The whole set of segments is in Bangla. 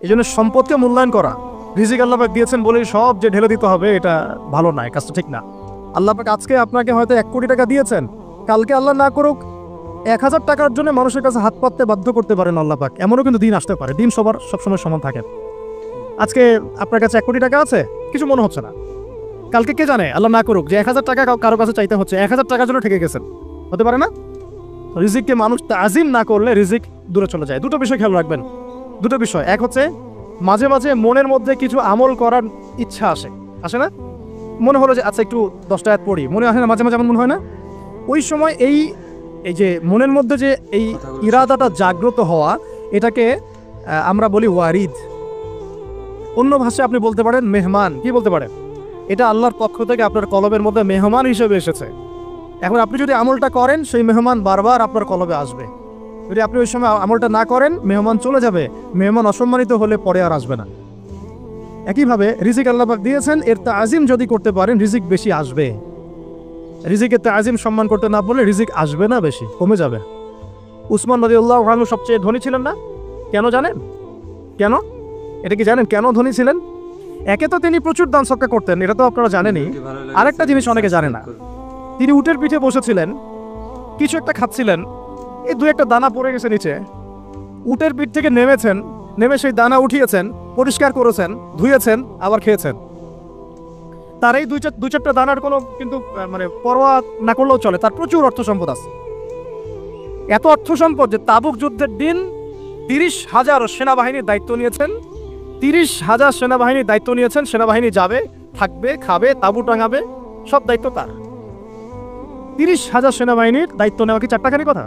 এই জন্য সম্পদকে মূল্যায়ন করা, রিজিক আল্লাহ পাক দিয়েছেন বলেই সব যে ঢেলে দিতে হবে, এটা ভালো নয়, কাজটা ঠিক না। আল্লাহ পাক আজকে আপনাকে হয়তো 1 কোটি টাকা দিয়েছেন, কালকে আল্লাহ না করুক 1000 টাকার জন্য মানুষের কাছে হাত পাততে বাধ্য করতে পারেন আল্লাহ পাক। এমনও কিন্তু দিন আসতে পারে, দিন সবসময় সমান থাকে। আজকে আপনার কাছে 1 কোটি টাকা আছে, কিছু মনে হচ্ছে না, কালকে কে জানে আল্লাহ না করুক যে 1000 টাকা কারো কাছে চাইতে হচ্ছে, 1000 টাকার জন্য ঠেকে গেছেন, হতে পারে না? রিজিককে মানুষ তাজিম না করলে রিজিক দূরে চলে যায়। দুটো বিষয় খেয়াল রাখবেন, দুটো বিষয়। এক হচ্ছে মাঝে মাঝে মনের মধ্যে কিছু আমল করার ইচ্ছা আসে না? মনে হলো যে আচ্ছা একটু 10টা আয়াত পড়ি, মনে আসে না মাঝে মাঝে? এমন মনে হয় না? ওই সময় এই যে মনের মধ্যে যে এই ইরাদাটা জাগ্রত হওয়া, এটাকে আমরা বলি ওয়ারিদ। অন্য ভাষায় আপনি বলতে পারেন মেহমান। কি বলতে পারেন? এটা আল্লাহর পক্ষ থেকে আপনার কলবের মধ্যে মেহমান হিসেবে এসেছে। এখন আপনি যদি আমলটা করেন, সেই মেহমান বারবার আপনার কলবে আসবে। যদি আপনি ওই সময় আমলটা না করেন, মেহমান চলে যাবে, মেহমান অসম্মানিত হলে পরে আর আসবে না। একইভাবে রিজিক আল্লাহ পাক দিয়েছেন, এর তাজিম যদি করতে পারেন রিজিক বেশি আসবে। রিজিকের তাজিম সম্মান করতে না পারলে রিজিক আসবে না, বেশি কমে যাবে। উসমান রাদিয়াল্লাহু আনহু সবচেয়ে ধনী ছিলেন না? কেন জানেন? কেন? এটা কি জানেন কেন ধনী ছিলেন? একে তো তিনি প্রচুর দান সদকা করতেন, এটা তো আপনারা জানেনই। আরেকটা জিনিস অনেকে জানে না, তিনি উটের পিঠে বসেছিলেন, কিছু একটা খাচ্ছিলেন, এই 2-1টা দানা পড়ে গেছে নিচে। উটের পিঠ থেকে নেমেছেন, নেমে সেই দানা উঠিয়েছেন, পরিষ্কার করেছেন, ধুয়েছেন, আবার খেয়েছেন। তার এই 2-4টা দানার কোনো কিন্তু মানে পরোয়া না করলেও চলে, তার প্রচুর অর্থ সম্পদ আছে। এত অর্থ সম্পদ যে তাবুক যুদ্ধের দিন 30,000 সেনাবাহিনীর দায়িত্ব নিয়েছেন। 30,000 সেনাবাহিনীর দায়িত্ব নিয়েছেন। সেনাবাহিনী যাবে, থাকবে, খাবে, তাবু টাঙাবে, সব দায়িত্ব তার। 30,000 সেনাবাহিনীর দায়িত্ব নেওয়া কি চারটাখানি কথা?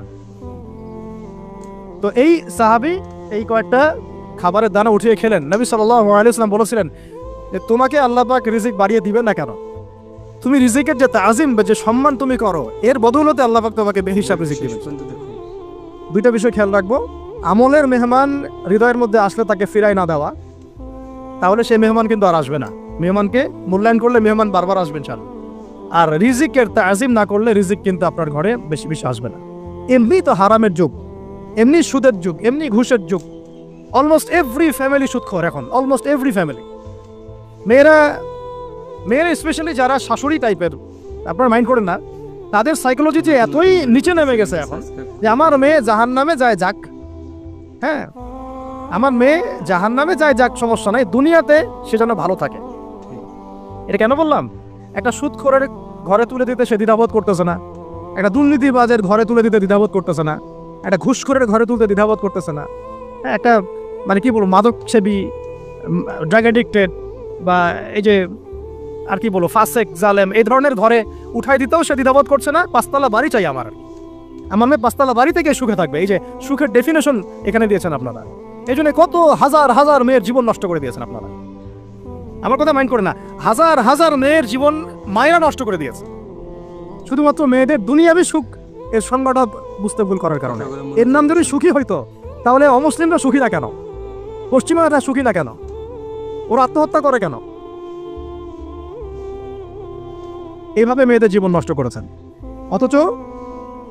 তো এই সাহাবী এই কয়েকটা খাবারের দানা উঠিয়ে খেলেন। নবী সাল্লাল্লাহু আলাইহি ওয়াসাল্লাম বলেছিলেন যে তোমাকে আল্লাহ পাক রিজিক বাড়িয়ে দিবেন না কেন? তুমি রিজিকের যে তাজিম বা যে সম্মান তুমি করো, এর বদৌলতে আল্লাহ পাক তোমাকে বেহিসাব রিজিক দিবেন। দুইটা বিষয় খেয়াল রাখবো। আমলের মেহমান হৃদয়ের মধ্যে আসলে তাকে ফিরাই না দেওয়া, তাহলে সেই মেহমান কিন্তু আর আসবে না। মেহমানকে মূল্যায়ন করলে মেহমান বারবার আসবেন চাল। আর রিজিকের তাজিম না করলে রিজিক কিন্তু আপনার ঘরে বেশি বেশি আসবে না। এমনি তো হারামের যুগ, এমনি সুদের যুগ, এমনি ঘুষের যুগ। অলমোস্ট এভরি ফ্যামিলি সুদখোর এখন, অলমোস্ট এভরি ফ্যামিলি। মেয়েরা স্পেশালি যারা শাশুড়ি টাইপের, আপনারা মাইন্ড করেন না, তাদের সাইকোলজি যে এতই নিচে নেমে গেছে এখন যে আমার মেয়ে জাহান্নামে যায় যাক, হ্যাঁ আমার মেয়ে জাহান্নামে যায় যাক, সমস্যা নাই, দুনিয়াতে সে যেন ভালো থাকে। এটা কেন বললাম? একটা সুদখোরের ঘরে তুলে দিতে সে দ্বিধাবোধ করতেছে না, একটা দুর্নীতিবাজের ঘরে তুলে দিতে দ্বিধাবোধ করতেছে না, একটা ঘুষখোরের ঘরে তুলতে দ্বিধাবোধ করতেছে না, একটা মানে কি বলবো মাদকসেবী, ড্রাগ অ্যাডিক্টেড বা এই যে আর কি বলবো ফাসেক জালেম, এই ধরনের ঘরে উঠাই দিতেও সে দ্বিধাবোধ করছে না। 5তলা বাড়ি চাই আমার মেয়ে 5তলা বাড়ি থেকে সুখে থাকবে। এই যে সুখের ডেফিনেশন এখানে দিয়েছেন আপনারা। এই জন্য কত হাজার হাজার মেয়ের জীবন নষ্ট করে দিয়েছেন আপনারা। আমার কথা মাইন্ড করে না, হাজার হাজার মেয়ের জীবন মায়েরা নষ্ট করে দিয়েছে শুধুমাত্র মেয়েদের দুনিয়াবি সুখ এর সংজ্ঞাটা বুঝতে ভুল করার কারণে। এর নাম যদি সুখী হইতো তাহলে অমুসলিমরা সুখী না কেন? পশ্চিমারা সুখী না কেন? ওরা আত্মহত্যা করে কেন? এইভাবে মেয়েদের জীবন নষ্ট করেছেন। অথচ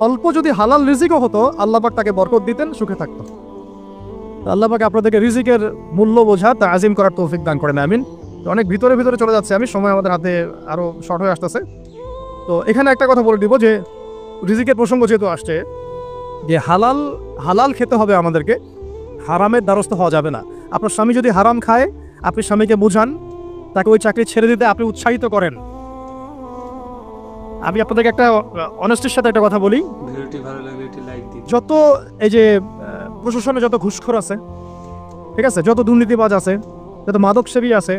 অল্প যদি হালাল রিজিকও হতো, আল্লাহ পাক তাকে বরকত দিতেন, সুখে থাকতো। আল্লাহ পাক আপনাদেরকে রিজিকের মূল্য বোঝা তাজিম করার তৌফিক দান করেন, আমিন। অনেক ভিতরে চলে যাচ্ছে আমি, সময় আমাদের হাতে আরো শর্ট হয়ে আসতেছে। তো এখানে একটা কথা বলে দিব যে রিজিকের প্রসঙ্গ যেহেতু আসছে, যে হালাল খেতে হবে আমাদেরকে, হারামের দ্বারস্থ হওয়া যাবে না। আপনার স্বামী যদি হারাম খায়, আপনি স্বামীকে বুঝান, তাকে ওই চাকরি ছেড়ে দিতে আপনি উৎসাহিত করেন। আমি আপনাদেরকে একটা অনেস্টির সাথে একটা কথা বলি, যত এই যে প্রশাসনে যত ঘুষখোর আছে, ঠিক আছে, যত দুর্নীতিবাজ আছে, যত মাদকসেবী আছে,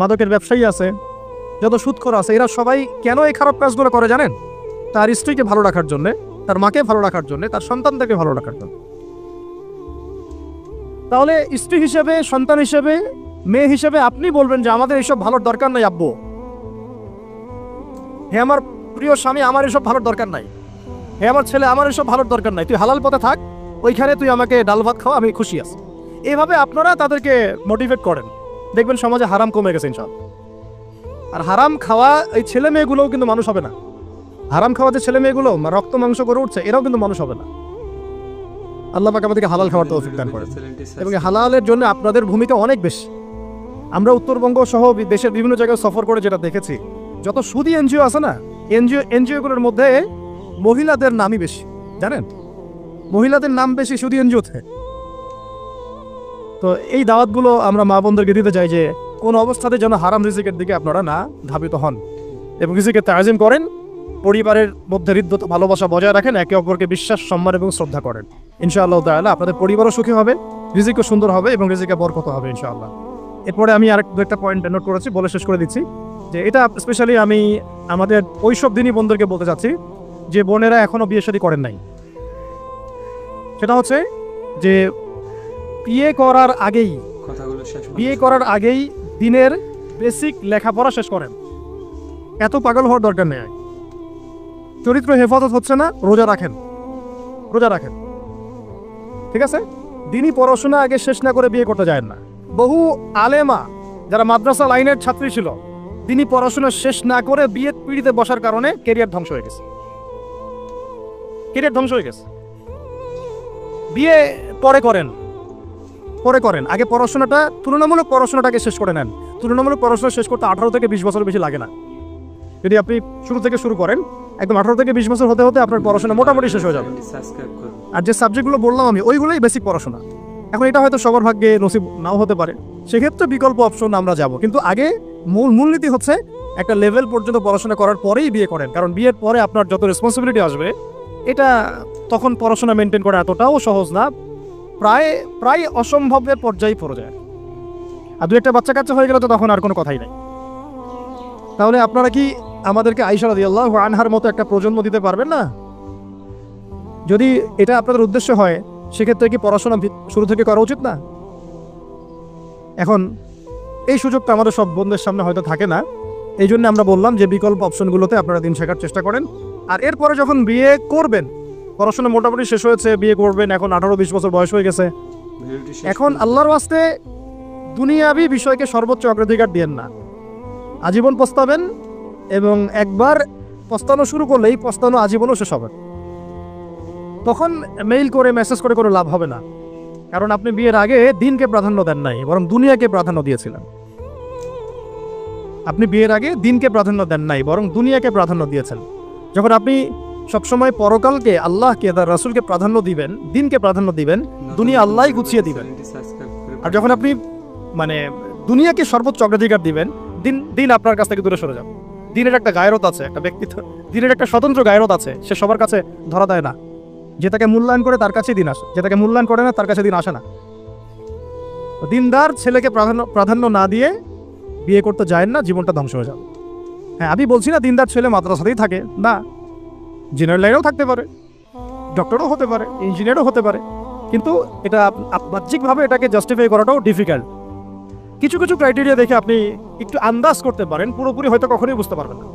মাদকের ব্যবসায়ী আছে, যত সুদখোর আছে, এরা সবাই কেন এই খারাপ কাজগুলো করে জানেন? তার স্ত্রীকে ভালো রাখার জন্যে, তার মাকে ভালো রাখার জন্যে, তার সন্তানদেরকে ভালো রাখার জন্য। তাহলে স্ত্রী হিসেবে, সন্তান হিসেবে, মেয়ে হিসেবে আপনি বলবেন যে আমাদের এইসব ভালোর দরকার নাই আব্বু, হে আমার প্রিয় স্বামী, আমার এসব ভালোর দরকার নাই, হে আমার ছেলে, আমার এসব ভালোর দরকার নাই, তুই হালাল পথে থাক, ওইখানে তুই আমাকে ডাল ভাত খাও, আমি খুশি আছি। এইভাবে আপনারা তাদেরকে মোটিভেট করেন, দেখবেন সমাজে হারাম কমে গেছে ইনশাআল্লাহ। আর হারাম খাওয়া এই ছেলে মেয়েগুলোও কিন্তু মানুষ হবে না। হারাম খাওয়া যে ছেলে মেয়েগুলো রক্ত মাংস করে উঠছে, এরাও কিন্তু মানুষ হবে না। আল্লাহ পাক আমাদেরকে হালাল খাওয়ার তৌফিক দান করেন এবং হালালের জন্য আপনাদের ভূমিকা অনেক বেশি। আমরা উত্তরবঙ্গ সহ দেশের বিভিন্ন জায়গায় সফর করে যেটা দেখেছি, যত সুদী এনজিও আছে না, এনজিওগুলোর মধ্যে মহিলাদের নামই বেশি, জানেন? মহিলাদের নাম বেশি সুদী এনজিওতে। তো এই দাওয়াতগুলো আমরা মা বোনদেরকে দিতে চাই যে কোন অবস্থাতে যেন হারাম রিজিকের দিকে আপনারা না ধাবিত হন এবং রিজিকের তাজিম করেন, পরিবারের মধ্যে হৃদ্যতা ভালোবাসা বজায় রাখেন, একে অপরকে বিশ্বাস, সম্মান এবং শ্রদ্ধা করেন। ইনশাআল্লাহ তাআলা আপনাদের পরিবারও সুখী হবে, রিজিকও সুন্দর হবে এবং রিজিকে বরকত হবে ইনশাআল্লাহ। এরপরে আমি দু একটা পয়েন্ট নোট করেছি, বলে শেষ করে দিচ্ছি যে এটা স্পেশালি আমি আমাদের ওইসব দিনই বোনদেরকে বলতে চাচ্ছি যে বোনেরা এখনো বিয়ে শাদী করেন নাই। সেটা হচ্ছে যে বিয়ে করার আগেই দিনের বেসিক লেখাপড়া শেষ করেন। এত পাগল হওয়ার দরকার নেই। চরিত্র হেফাজত হচ্ছে না, রোজা রাখেন, ঠিক আছে? দিনই পড়াশোনা আগে শেষ না করে বিয়ে করতে যায় না। বহু আলেমা যারা মাদ্রাসা লাইনের ছাত্রী ছিল, তিনি পড়াশোনা শেষ না করে বিয়ে পিড়িতে বসার কারণে কেরিয়ার ধ্বংস হয়ে গেছে। বিয়ে পরে করেন, আগে পড়াশোনাটা, তুলনামূলক পড়াশোনাটাকে শেষ করে নেন। তুলনামূলক পড়াশোনা শেষ করতে 18 থেকে 20 বছর বেশি লাগে না। যদি আপনি শুরু থেকে শুরু করেন, একদম 18 থেকে 20 বছর হতে হতে আপনার পড়াশোনা মোটামুটি শেষ হয়ে যাবে। আর যে সাবজেক্টগুলো বললাম আমি, ওইগুলোই বেসিক পড়াশোনা। এখন এটা হয়তো সবার ভাগ্যে নসিব নাও হতে পারে, সেক্ষেত্রে বিকল্প অপশন আমরা যাব, কিন্তু আগে মূলনীতি হচ্ছে একটা লেভেল পর্যন্ত পড়াশোনা করার পরেই বিয়ে করেন। কারণ বিয়ের পরে আপনার যত রেসপন্সিবিলিটি আসবে, এটা তখন পড়াশোনা মেনটেন করা এতটাও সহজ না, প্রায় অসম্ভবের পর্যায়ে পড়ে যায়। আর 2-1 বাচ্চা কাচ্চা হয়ে গেলে তো তখন আর কোনো কথাই নাই। তাহলে আপনারা কি আমাদেরকে আয়েশা রাদিয়াল্লাহু আনহার মতো একটা প্রজন্ম দিতে পারবেন না? যদি এটা আপনাদের উদ্দেশ্য হয়, সেক্ষেত্রে কি পড়াশোনা শুরু থেকে করা উচিত না? এখন এই সুযোগটা আমাদের সব বন্ধুদের সামনে হয়তো থাকে না, এই জন্য আমরা বললাম যে বিকল্প অপশনগুলোতে আপনারা দিন শেখার চেষ্টা করেন। আর এরপরে যখন বিয়ে করবেন, পড়াশোনা মোটামুটি শেষ হয়েছে, বিয়ে করবেন, এখন 18-20 বছর বয়স হয়ে গেছে, এখন আল্লাহর ওয়াস্তে দুনিয়াবি বিষয়কে সর্বোচ্চ অগ্রাধিকার দিয়েন না। আজীবন পস্তাবেন, এবং একবার পস্তানো শুরু করলেই পস্তানো আজীবনও শেষ হবে। তখন মেইল করে মেসেজ করে কোনো লাভ হবে না, কারণ আপনি বিয়ের আগে দিনকে প্রাধান্য দেন নাই, বরং দুনিয়াকে প্রাধান্য দিয়েছিলেন। আপনি বিয়ের আগে দিনকে প্রাধান্য দেন নাই, বরং দুনিয়াকে প্রাধান্য দিয়েছেন। যখন আপনি সবসময় পরকালকে, আল্লাহকে, তার রাসূলকে প্রাধান্য দিবেন, দিনকে প্রাধান্য দিবেন, দুনিয়া আল্লাহই গুছিয়ে দিবেন। আর যখন আপনি দুনিয়াকে সর্বোচ্চ অগ্রাধিকার দিবেন, দিন আপনার কাছ থেকে দূরে সরে যাবে। দিনের একটা গায়রত আছে, একটা ব্যক্তিত্ব, দিনের একটা স্বতন্ত্র গায়রত আছে, সে সবার কাছে ধরা দেয় না। যে তাকে মূল্যায়ন করে তার কাছেই দিন আসে, যে তাকে মূল্যায়ন করে না তার কাছে দিন আসে না। দিনদার ছেলেকে প্রাধান্য না দিয়ে বিয়ে করতে যায় না, জীবনটা ধ্বংস হয়ে যাবে। হ্যাঁ, আমি বলছি না দিনদার ছেলে মাদ্রাসাতেই থাকে না, জেনারেল লাইনেও থাকতে পারে, ডক্টরও হতে পারে, ইঞ্জিনিয়ারও হতে পারে, কিন্তু এটা বাহ্যিকভাবে এটাকে জাস্টিফাই করাটাও ডিফিকাল্ট। কিছু ক্রাইটেরিয়া দেখে আপনি একটু আন্দাজ করতে পারেন, পুরোপুরি হয়তো কখনোই বুঝতে পারবেন না।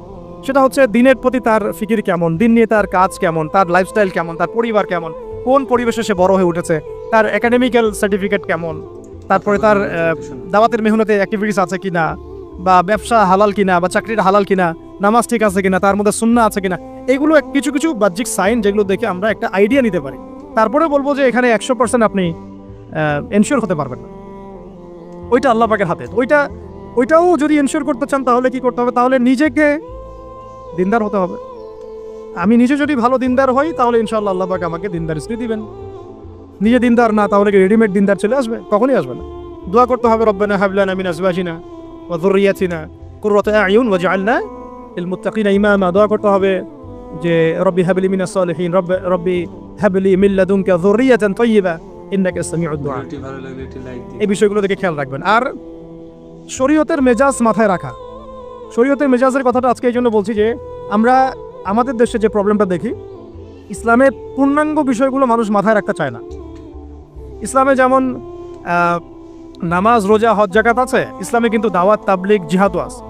সেটা হচ্ছে দিনের প্রতি তার ফিকির কেমন, দিন নিয়ে তার কাজ কেমন, তার লাইফস্টাইল কেমন, তার পরিবার কেমন, কোন পরিবেশে সে বড় হয়ে উঠেছে, তার একাডেমিক্যাল সার্টিফিকেট কেমন, তারপরে তার দাওয়াতের মেহনতে অ্যাক্টিভিটিস আছে কিনা, বা ব্যবসা হালাল কিনা, বা চাকরিটা হালাল কিনা, নামাজ ঠিক আছে কিনা, তার মধ্যে সুন্নাহ আছে কিনা, এগুলো কিছু বাহ্যিক সাইন যেগুলো দেখে আমরা একটা আইডিয়া নিতে পারি। তারপরে বলবো যে এখানে 100% আপনি এনশিওর হতে পারবেন না, ওইটা আল্লাহ পাকের হাতে। ওইটাও যদি এনশিওর করতে চান তাহলে কি করতে হবে? তাহলে নিজেকে দিনদার হতে হবে। আমি নিজে যদি ভালো দিনদার হই, তাহলে ইনশাআল্লাহ আল্লাহ পাক আমাকে দিনদার স্ত্রী দিবেন। নিজে দিনদার না, তাহলে কি রেডিমেড দিনদার চলে আসবে? কখনই আসবে না। দোয়া করতে হবে, রব্বানা হাব লানা মিন আজওয়াজিনা ওয়া যুররিয়াতিনা কুররাতা আ'য়ুন ওয়াজআলনা লিল মুত্তাকিনা ইমামা। দোয়া করতে হবে যে রব্বি হাবলি মিনাস সালিহিন, রব্বি হাবলি মিন লাদুনকা যুররিয়াতান তাইয়্যিবা ইন্নাকা সামিউদ দুআ। এই বিষয়গুলো দেখে খেয়াল রাখবেন। আর শরীয়তের মেজাজ মাথায় রাখা, শরীয়তের মেজাজের কথাটা আজকে এই জন্য বলছি যে আমরা আমাদের দেশে যে প্রবলেমটা দেখি, ইসলামের পূর্ণাঙ্গ বিষয়গুলো মানুষ মাথায় রাখতে চায় না। ইসলামে যেমন নামাজ, রোজা, হজ, যাকাত আছে, ইসলামে কিন্তু দাওয়াত, তাবলীগ, জিহাদও আছে,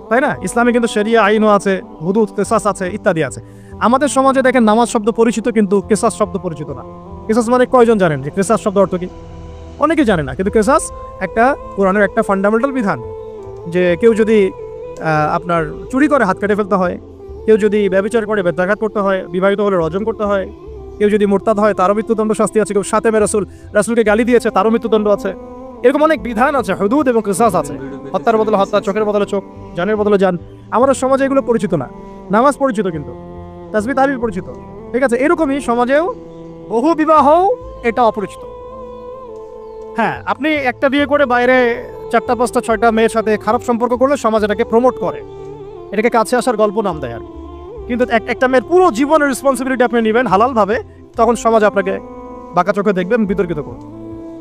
তাই না? ইসলামে কিন্তু শরিয়া আইনও আছে, হুদুদ, কিসাস আছে, ইত্যাদি আছে। আমাদের সমাজে দেখেন নামাজ শব্দ পরিচিত, কিন্তু কিসাস শব্দ পরিচিত না। কিসাস মানে কয়জন জানেন যে কিসাস শব্দ অর্থ কি? অনেকে জানে না, কিন্তু কিসাস একটা কোরআনের একটা ফান্ডামেন্টাল বিধান, যে কেউ যদি আপনার চুরি করে হাত কেটে ফেলতে হয়, কেউ যদি ব্যভিচার করে বেত্রাঘাত করতে হয়, বিবাহিত হলে রজম করতে হয়, কেউ যদি মুরতাদ হয় তারও মৃত্যুদণ্ড শাস্তি আছে, কেউ শাতেমে রাসূলকে গালি দিয়েছে তারও মৃত্যুদণ্ড আছে। এরকম অনেক বিধান আছে, হুদুদ এবং কিসাস আছে। হত্যার বদলে হত্যা, চোখের বদলে চোখ, জানের বদলে জান। আমাদের সমাজে এগুলো পরিচিত না। নামাজ পরিচিত কিন্তু তাসবিহ তাহলিল পরিচিত, ঠিক আছে। এরকমই সমাজেও বহু বিবাহ এটা অপরিচিত। হ্যাঁ, আপনি একটা বিয়ে করে বাইরে 4টা 5টা 6টা মেয়ের সাথে খারাপ সম্পর্ক করলে সমাজ এটাকে প্রমোট করে, এটাকে কাছে আসার গল্প নাম দেয় আর। কিন্তু একটা মেয়ের পুরো জীবনের রেসপন্সিবিলিটি আপনি নেবেন হালালভাবে, তখন সমাজ আপনাকে বাঁকা চোখে দেখবেন, বিতর্কিত করবে।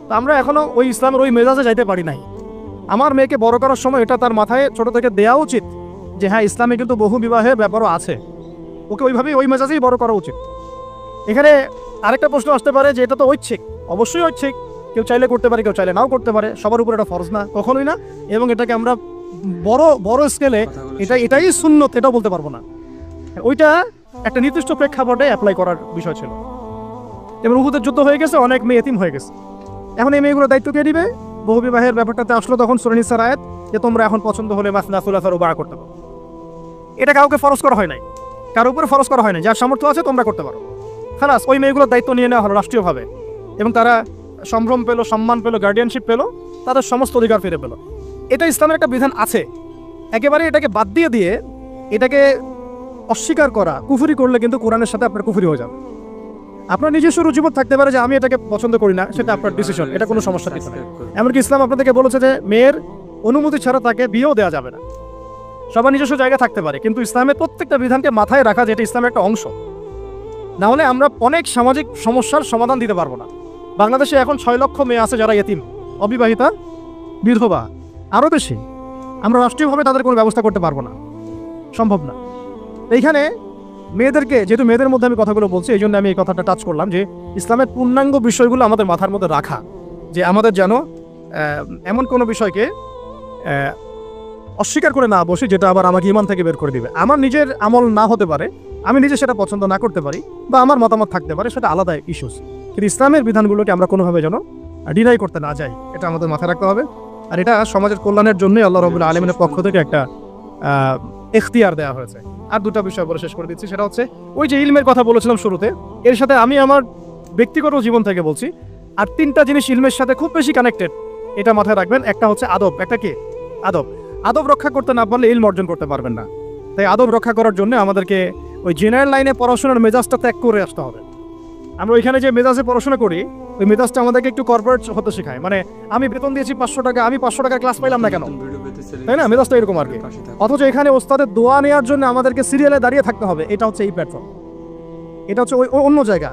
তো আমরা এখনো ওই ইসলামের ওই মেজাজে যাইতে পারি নাই। আমার মেয়েকে বড় করার সময় এটা তার মাথায় ছোট থেকে দেওয়া উচিত যে হ্যাঁ, ইসলামে কিন্তু বহু বিবাহের ব্যাপারও আছে, ওকে ওইভাবেই ওই মেজাজেই বড় করা উচিত। এখানে আরেকটা প্রশ্ন আসতে পারে যে এটা তো ঐচ্ছিক। অবশ্যই ঐচ্ছিক, কেউ চাইলে করতে পারে, কেউ চাইলে নাও করতে পারে, সবার উপর এটা ফরজ না, কখনোই না। এবং এটাকে আমরা বড় স্কেলে এটাই সুন্নত এটাও বলতে পারবো না। ওইটা একটা নির্দিষ্ট প্রেক্ষাপটে অ্যাপ্লাই করার বিষয় ছিল। এবং উহুদের যুদ্ধ হয়ে গেছে, অনেক মেয়ে এতিম হয়ে গেছে। এখন এই মেয়েগুলো দায়িত্ব কে দিবে? বহু বিবাহের ব্যাপারটাতে আসলো তখন সূরা নিসার আয়াত যে তোমরা এখন পছন্দ হলে মাসনা সুলাসা রুবা করতে পারো। এটা কাউকে ফরজ করা হয় নাই, কারোর উপরে ফরজ করা হয় নাই। যার সামর্থ্য আছে তোমরা করতে পারো, খালাস। ওই মেয়েগুলোর দায়িত্ব নিয়ে নেওয়া হলো রাষ্ট্রীয়ভাবে, এবং তারা সম্ভ্রম পেলো, সম্মান পেলো, গার্ডিয়ানশিপ পেলো, তাদের সমস্ত অধিকার ফিরে পেলো। এটা ইসলামের একটা বিধান আছে। একেবারে এটাকে বাদ দিয়ে এটাকে অস্বীকার করা, কুফরি করলে কিন্তু কোরআনের সাথে আপনার কুফরি হয়ে যাবে। আপনার নিজস্ব রুচিবোধ থাকতে পারে যে আমি এটাকে পছন্দ করি না, সেটা আপনার ডিসিশন, এটা কোনো সমস্যা কিছু না। এমনকি ইসলাম আপনাদেরকে বলেছে যে মেয়ের অনুমতি ছাড়া তাকে বিয়েও দেওয়া যাবে না। সবার নিজস্ব জায়গা থাকতে পারে, কিন্তু ইসলামের প্রত্যেকটা বিধানকে মাথায় রাখা যেটা ইসলামের একটা অংশ। না হলে আমরা অনেক সামাজিক সমস্যার সমাধান দিতে পারবো না। বাংলাদেশে এখন 6 লক্ষ মেয়ে আছে যারা এতিম, অবিবাহিতা, বিধবা, আরও বেশি। আমরা রাষ্ট্রীয়ভাবে তাদের কোনো ব্যবস্থা করতে পারবো না, সম্ভব না। এইখানে মেয়েদেরকে, যেহেতু মেয়েদের মধ্যে আমি কথাগুলো বলছি, এই জন্য আমি এই কথাটা টাচ করলাম যে ইসলামের পূর্ণাঙ্গ বিষয়গুলো আমাদের মাথার মধ্যে রাখা, যে আমাদের যেন এমন কোনো বিষয়কে অস্বীকার করে না বসি যেটা আবার আমাকে ইমান থেকে বের করে দিবে। আমার নিজের আমল না হতে পারে, আমি নিজে সেটা পছন্দ না করতে পারি, বা আমার মতামত থাকতে পারে, সেটা আলাদা ইস্যুস। কিন্তু ইসলামের বিধানগুলোকে আমরা কোনোভাবে যেন ডিনাই করতে না যাই, এটা আমাদের মাথায় রাখতে হবে। আর এটা সমাজের কল্যাণের জন্যই আল্লাহ রাব্বুল আলামিনের পক্ষ থেকে একটা এখতিয়ার দেওয়া হয়েছে। আর দুটা বিষয় বলে শেষ করে দিচ্ছি, সেটা হচ্ছে ওই যে ইলমের কথা বলেছিলাম শুরুতে, এর সাথে আমি আমার ব্যক্তিগত জীবন থেকে বলছি আর 3টা জিনিস ইলমের সাথে খুব বেশি কানেক্টেড, এটা মাথায় রাখবেন। একটা হচ্ছে আদব। একটা কি? আদব। আদব রক্ষা করতে না পারলে ইলম অর্জন করতে পারবেন না। তাই আদব রক্ষা করার জন্য আমাদেরকে ওই জেনারেল লাইনে পড়াশোনার মেজাজটা ত্যাগ করে আসতে হবে। আমরা ওইখানে যে মেজাজে পড়াশোনা করি, ওই মেজাজটা আমাদেরকে একটু কর্পোরেট হতে শেখায়। মানে আমি বেতন দিয়েছি 500 টাকা, আমি 500 টাকার ক্লাস পাইলাম না কেন, তাই না? মেজাজটা এরকম আর কি। অথচ এখানে ওস্তাদের দোয়া নেওয়ার জন্য আমাদেরকে সিরিয়ালে দাঁড়িয়ে থাকতে হবে। এটা হচ্ছে এই প্ল্যাটফর্ম, এটা হচ্ছে ওই অন্য জায়গা।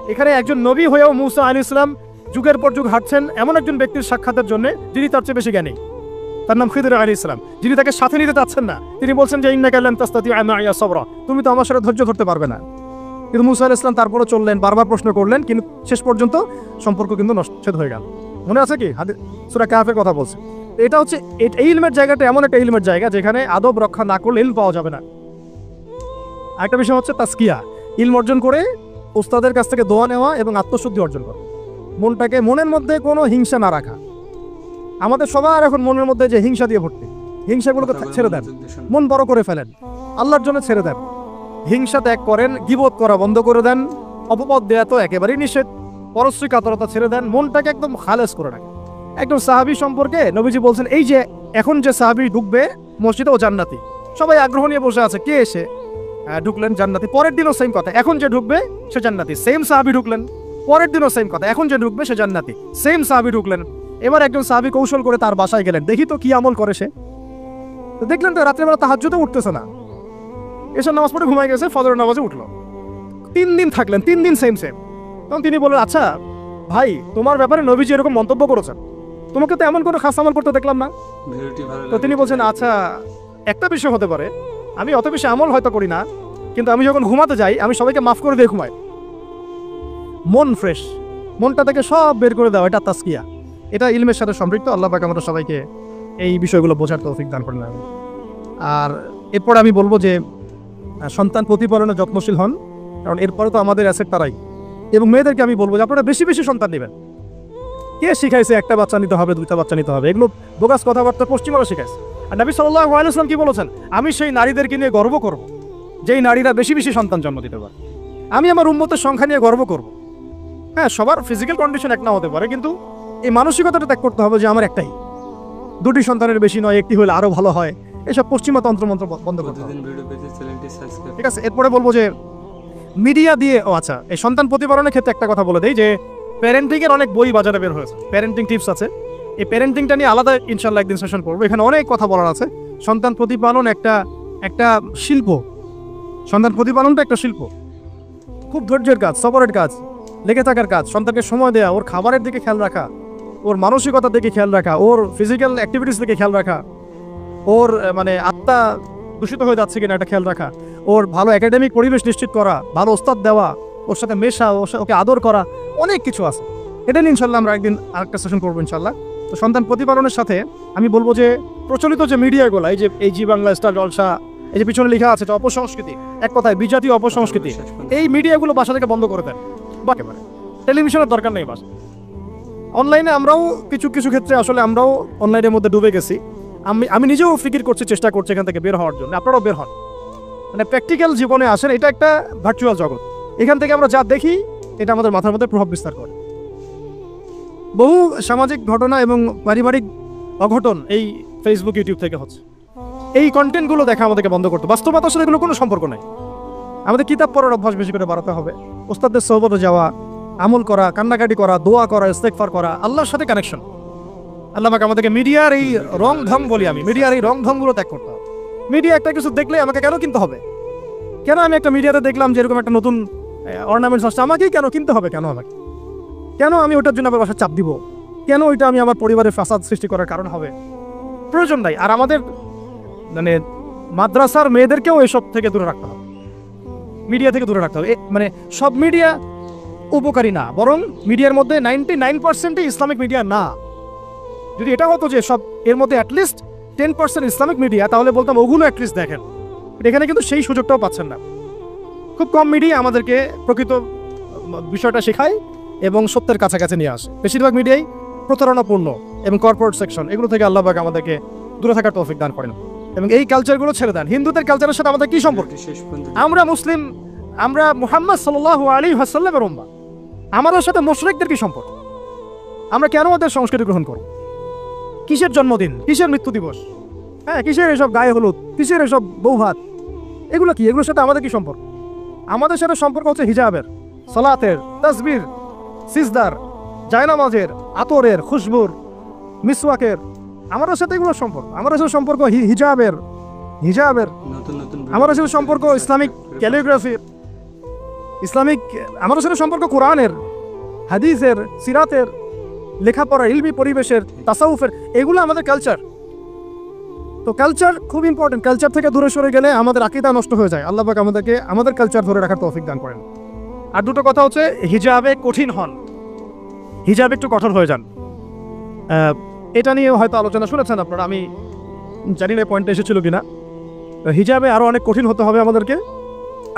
এখানে একজন নবী হয়েও মুসা আলাইহিস সালাম যুগের পর যুগ হাঁটছেন এমন একজন ব্যক্তির সাক্ষাতের জন্য যিনি তার চেয়ে বেশি জ্ঞানী, তার নাম খিদর আলাইহিস সালাম, যিনি তাকে সাথে নিতে চাচ্ছেন না। তিনি বলছেন যে ইন্নাকা লান তাসতাতিআ মা'ইয়া সাবরা, তুমি তো আমার সাথে ধৈর্য ধরতে পারবে না। কিন্তু মুসা আলাইহিস সালাম তারপরে চললেন, বারবার প্রশ্ন করলেন, কিন্তু শেষ পর্যন্ত সম্পর্ক কিন্তু নষ্ট হয়ে গেল। মনে আছে কি সূরা কাহফের কথা বলছে। এটা হচ্ছে এই ইলমের জায়গাটা এমন একটা ইলমের জায়গা যেখানে আদব রক্ষা না করলে ইলম পাওয়া যাবে না। আরেকটা বিষয় হচ্ছে তাসকিয়া, ইলম অর্জন করে ওস্তাদের কাছ থেকে দোয়া নেওয়া এবং আত্মশুদ্ধি অর্জন করা। মনের মধ্যে কোনো হিংসা না রাখা। আমাদের সবার এখন মনের মধ্যে যে হিংসা দিয়ে ভর্তি, হিংসাগুলোকে ছেড়ে দেন, মন বড় করে ফেলেন, আল্লাহর জন্য ছেড়ে দেন। হিংসা ত্যাগ করেন, গীবত করা বন্ধ করে দেন, অপবাদ দেয়া তো একেবারেই নিষেধ, পরশ্রী কাতরতা ছেড়ে দেন, মনটাকে একদম খালেস করে রাখেন। একদম সাহাবী সম্পর্কে নবীজি বলছেন, এই যে এখন যে সাহাবী ঢুকবে মসজিদে ও জান্নাতি, সবাই আগ্রহ নিয়ে বসে আছে, কে এসে ঢুকলেন জান্নাতি। পরের দিনও সেম কথা, এখন যে ঢুকবে সে জান্নাতি। সেম সাহাবী ঢুকলেন, পরের দিনও সেম কথা, এখন যে ঢুকবে সে জান্নাতি। সেম সাহাবী ঢুকলেন। এবার একজন সাহাবী কৌশল করে তার বাসায় গেলেন, দেখি তো কি আমল করে সে। তো দেখলেন তো রাত্রেবেলা তাহাজ্জুদে উঠতেছে না, এসব নামাজ পড়ে ঘুমাই গেছে, ফজরের নামাজে উঠলো। 3 দিন থাকলেন, 3 দিন সেম। তখন তিনি বললেন, আচ্ছা ভাই, তোমার ব্যাপারে নবীজি এরকম মন্তব্য করেছেন, তোমাকে তো এমন কোনো খাস আমল করতে দেখলাম না। তো তিনি বলছেন, আচ্ছা একটা বিষয় হতে পারে, আমি অত বেশি আমল হয়তো করি না, কিন্তু আমি যখন ঘুমাতে যাই আমি সবাইকে মাফ করে দিয়ে ঘুমাই। মন ফ্রেশ, মনটা থেকে সব বের করে দেওয়া, এটা তাসকিয়া। এটা ইলমের সাথে সম্পৃক্ত। আল্লাহ পাক আমাদের সবাইকে এই বিষয়গুলো বোঝার তৌফিক দান করেন। আর এরপর আমি বলবো যে সন্তান প্রতিপালনে যত্নশীল হন, কারণ এরপরে তো আমাদের অ্যাসেট তারাই। এবং মেয়েদেরকে আমি বলবো যে আপনারা বেশি বেশি সন্তান নেবেন। কে শিখাইছে একটা বাচ্চা নিতে হবে, 2টা বাচ্চা নিতে হবে? এগুলো বোগাস কথাবার্তা পশ্চিমারা শিখাইছে। আর নবী সাল্লাল্লাহু আলাইহি ওয়াসাল্লাম কি বলেছেন? আমি সেই নারীদেরকে নিয়ে গর্ব করব যেই নারীরা বেশি বেশি সন্তান জন্ম দিতে পারে। আমি আমার উম্মতের সংখ্যা নিয়ে গর্ব করব। হ্যাঁ, সবার ফিজিক্যাল কন্ডিশন এক না হতে পারে, কিন্তু এই মানসিকতাটা ত্যাগ করতে হবে যে আমার একটাই, দুটি সন্তানের বেশি নয়, একটি হলে আরো ভালো হয়। এসব পশ্চিমা তন্ত্রমন্ত্র বন্ধ করতে হবে। ঠিক আছে, এরপরে বলবো যে মিডিয়া দিয়ে, আচ্ছা, এই সন্তান প্রতিপালনের ক্ষেত্রে একটা কথা বলে দেই যে প্যারেন্টিং এর অনেক বই বাজারে বের হয়েছে, প্যারেন্টিং টিপস আছে। এই প্যারেন্টিংটা নিয়ে আলাদা ইনশাল্লাহ একদিন সেশন করবো। এখানে অনেক কথা বলার আছে। সন্তান প্রতিপালন একটা শিল্প। সন্তান প্রতিপালনটা একটা শিল্প, খুব ধৈর্যের কাজ, সবরের কাজ, লেগে থাকার কাজ। সন্তানকে সময় দেওয়া, ওর খাবারের দিকে খেয়াল রাখা, ওর মানসিকতার দিকে খেয়াল রাখা, ওর ফিজিক্যাল অ্যাক্টিভিটিস দিকে খেয়াল রাখা, ওর মানে আত্মা দূষিত হয়ে যাচ্ছে কিনা এটা খেয়াল রাখা, ওর ভালো একাডেমিক পরিবেশ নিশ্চিত করা, ভালো ওস্তাদ দেওয়া, ওর সাথে মেশা, ওকে আদর করা, অনেক কিছু আছে। এটা নিয়ে ইনশাল্লাহ আমরা একদিন আরেকটা সেশন করবো ইনশাল্লাহ। তো সন্তান প্রতিপালনের সাথে আমি বলবো যে প্রচলিত যে মিডিয়াগুলো, এই জি বাংলা, স্টার জলসা, এই যে পিছনে লেখা আছে এটা অপসংস্কৃতি, এক কথায় বিজাতীয় অপসংস্কৃতি, এই মিডিয়াগুলো বাসা থেকে বন্ধ করে দেন। একেবারে টেলিভিশনের দরকার নেই বাসা। অনলাইনে আমরাও কিছু কিছু ক্ষেত্রে আসলে আমরাও অনলাইনের মধ্যে ডুবে গেছি। আমি নিজেও ফিকির করছি, চেষ্টা করছি এখান থেকে বের হওয়ার জন্য। আপনারাও বের হন, মানে প্র্যাকটিক্যাল জীবনে আসেন। এটা একটা ভার্চুয়াল জগৎ, এখান থেকে আমরা যা দেখি এটা আমাদের মাথার মধ্যে প্রভাব বিস্তার করে। বহু সামাজিক ঘটনা এবং পারিবারিক অঘটন এই ফেসবুক, ইউটিউব থেকে হচ্ছে। এই কন্টেন্টগুলো দেখা আমাদেরকে বন্ধ করতে। বাস্তবতার সাথে এগুলো কোনো সম্পর্ক নাই। আমাদের কিতাব পড়ার অভ্যাস বেশি করে বাড়াতে হবে, ওস্তাদদের সোহবতে যাওয়া, আমল করা, কান্নাকাটি করা, দোয়া করা, ইস্তেগফার করা, আল্লাহর সাথে কানেকশন। আল্লাহ পাক আমাদেরকে মিডিয়ার এই রং ঢং বলি আমি, মিডিয়ার এই রং ঢংগুলো ত্যাগ করতে হবে। মিডিয়া একটা কিছু দেখলে আমাকে কেন কিনতে হবে? কেন আমি একটা মিডিয়াতে দেখলাম যে এরকম একটা নতুন অর্নামেন্টস আসছে, আমাকেই কেন কিনতে হবে? কেন আমি ওটার জন্য আবার বাসায় চাপ দিব? কেন ওইটা আমি আমার পরিবারের ফাসাদ সৃষ্টি করার কারণ হবে? প্রয়োজন নাই। আর আমাদের মানে মাদ্রাসার মেয়েদেরকেও এসব থেকে দূরে রাখতে হবে, মিডিয়া থেকে দূরে রাখতে হবে। মানে সব মিডিয়া উপকারী না, বরং মিডিয়ার মধ্যে 99% ইসলামিক মিডিয়া না। যদি এটা হতো যে সব এর মধ্যে অ্যাটলিস্ট 10% ইসলামিক মিডিয়া, তাহলে বলতাম ওগুলো অ্যাটলিস্ট দেখেন। এখানে কিন্তু সেই সুযোগটাও পাচ্ছেন না। খুব কম মিডিয়া আমাদেরকে প্রকৃত বিষয়টা শেখায় এবং সত্যের কাছাকাছি নিয়ে আসে। বেশিরভাগ মিডিয়াই প্রতারণাপূর্ণ এবং কর্পোরেট সেকশন, এগুলো থেকে আল্লাহ পাক আমাদেরকে দূরে থাকার তৌফিক দান করেন এবং এই কালচারগুলো ছেড়ে দেন। হিন্দুদের কালচারের সাথে আমাদের কি সম্পর্ক? আমরা মুসলিম, আমরা মুহাম্মদ সাল্লাল্লাহু আলাইহি ওয়াসাল্লামের উম্মাহ, আমাদের সাথে মুশরিকদের কি সম্পর্ক? আমরা কেন ওদের সংস্কৃতি গ্রহণ করব? কিসের জন্মদিন, কিসের মৃত্যু দিবস, হ্যাঁ, কিসের এসব গায়ে হলুদ, কিসের এসব বৌভাত, এগুলো কি? এগুলোর সাথে আমাদের কি সম্পর্ক? আমাদের সাথে সম্পর্ক হচ্ছে হিজাবের, সালাতের, তাসবির, সিজদার, জায়নামাজের, আতরের, খুশবুর, মিসওয়াকের। আমাদের সাথে এগুলোর সম্পর্ক। আমাদের সাথে সম্পর্ক হিজাবের, আমাদের সাথে সম্পর্ক ইসলামিক ক্যালিগ্রাফির, ইসলামিক, আমাদের সাথে সম্পর্ক কোরআনের, হাদিসের, সিরাতের, লেখাপড়া, ইলমি পরিবেশের, তাসাউফের। এগুলো আমাদের কালচার। তো কালচার খুব ইম্পর্টেন্ট। কালচার থেকে দূরে সরে গেলে আমাদের আকীদা নষ্ট হয়ে যায়। আল্লাহ পাক আমাদেরকে আমাদের কালচার ধরে রাখার তৌফিক দান করেন। আর দুটো কথা হচ্ছে, হিজাবে কঠিন হন, হিজাবে একটু কঠোর হয়ে যান। এটা নিয়ে হয়তো আলোচনা শুনেছেন আপনারা, আমি জানি না পয়েন্টে এসেছিল কিনা। হিজাবে আরও অনেক কঠিন হতে হবে আমাদেরকে,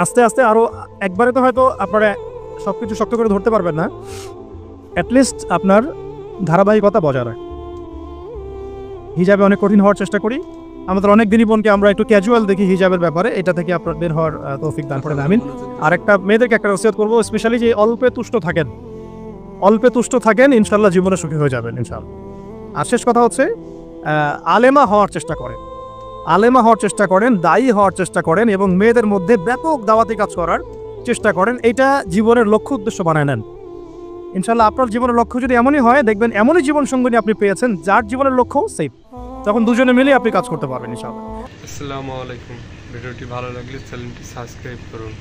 আস্তে আস্তে আরও। একবারে তো হয়তো আপনারা সব কিছু শক্ত করে ধরতে পারবেন না, অ্যাটলিস্ট আপনার ধারাবাহিকতা বজায় রাখ। হিজাবে অনেক কঠিন হওয়ার চেষ্টা করি। আমাদের অনেক দিনই বোনকে আমরা একটু ক্যাজুয়াল দেখি হিজাবের ব্যাপারে, এটা থেকে আপনার বের হওয়ার তৌফিক দান করেন, আমিন। আর একটা মেয়েদেরকে একটা নসিহত করবো, স্পেশালি যে অল্পে তুষ্ট থাকেন, ইনশাল্লাহ জীবনে সুখী হয়ে যাবেন ইনশাল্লাহ। আর শেষ কথা হচ্ছে, আলেমা হওয়ার চেষ্টা করেন, দায়ী হওয়ার চেষ্টা করেন এবং মেয়েদের মধ্যে ব্যাপক দাওয়াতি কাজ করার চেষ্টা করেন। এটা জীবনের লক্ষ্য উদ্দেশ্য বানায় নেন ইনশাল্লাহ। আপনার জীবনের লক্ষ্য যদি এমনই হয়, দেখবেন এমনই জীবন সঙ্গিনী আপনি পেয়েছেন যার জীবনের লক্ষ্য সেম, তখন দুজনে মিলে আপনি কাজ করতে পারবেন ইনশাআল্লাহ। আসসালামু আলাইকুম। ভিডিওটি ভালো লাগলে চ্যানেলটি সাবস্ক্রাইব করুন।